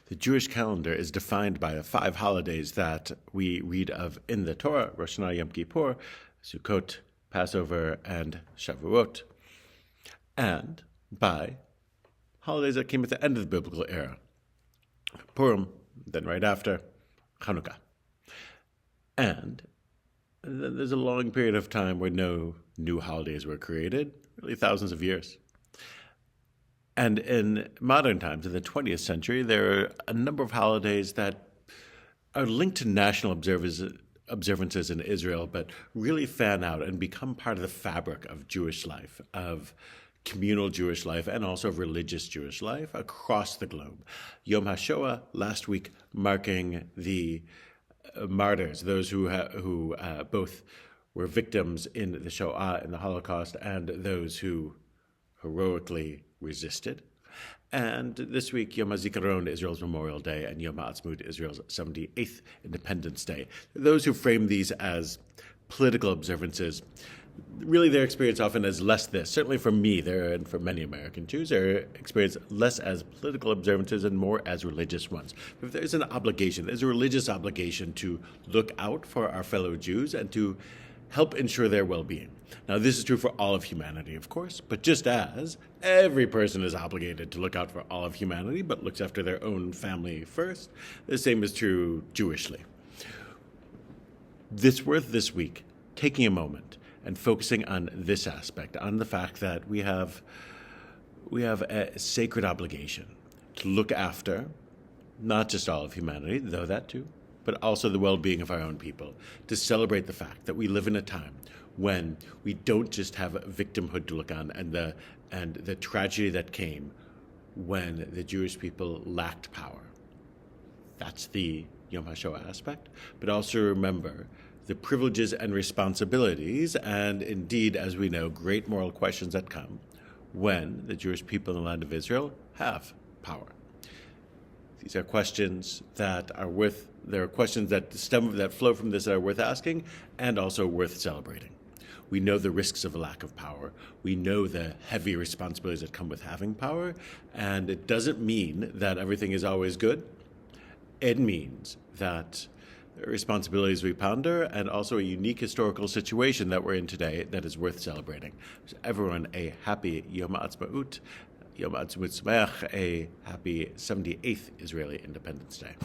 The Jewish calendar is defined by the 5 holidays that we read of in the Torah: Rosh Hashanah, Yom Kippur, Sukkot, Passover, and Shavuot, and by holidays that came at the end of the biblical era: Purim, then right after, Hanukkah. And then there's a long period of time where no new holidays were created, really thousands of years. And in modern times, in the 20th century, there are a number of holidays that are linked to national observances in Israel, but really fan out and become part of the fabric of Jewish life, of communal Jewish life, and also religious Jewish life across the globe. Yom HaShoah, last week, marking the martyrs, those who both were victims in the Shoah, in the Holocaust, and those who heroically resisted. And this week, Yom HaZikaron, Israel's Memorial Day, and Yom HaAtzmaut, Israel's 78th Independence Day. Those who frame these as political observances, really their experience often as less this. Certainly for me, and for many American Jews, their experience less as political observances and more as religious ones. But if there's an obligation, there's a religious obligation to look out for our fellow Jews and to help ensure their well-being. Now, this is true for all of humanity, of course, but just as every person is obligated to look out for all of humanity, but looks after their own family first, the same is true Jewishly. It's worth this week taking a moment and focusing on this aspect, on the fact that we have a sacred obligation to look after not just all of humanity, though that too, but also the well-being of our own people, to celebrate the fact that we live in a time when we don't just have victimhood to look on and the tragedy that came when the Jewish people lacked power. That's the Yom HaShoah aspect, but also remember the privileges and responsibilities, and indeed, as we know, great moral questions that come when the Jewish people in the land of Israel have power. These are questions that that flow from this that are worth asking and also worth celebrating. We know the risks of a lack of power. We know the heavy responsibilities that come with having power, and it doesn't mean that everything is always good. It means that there are responsibilities we ponder and also a unique historical situation that we're in today that is worth celebrating. So everyone, a happy Yom HaAtzmaut, Yom HaAtzmaut Sameach, a happy 78th Israeli Independence Day.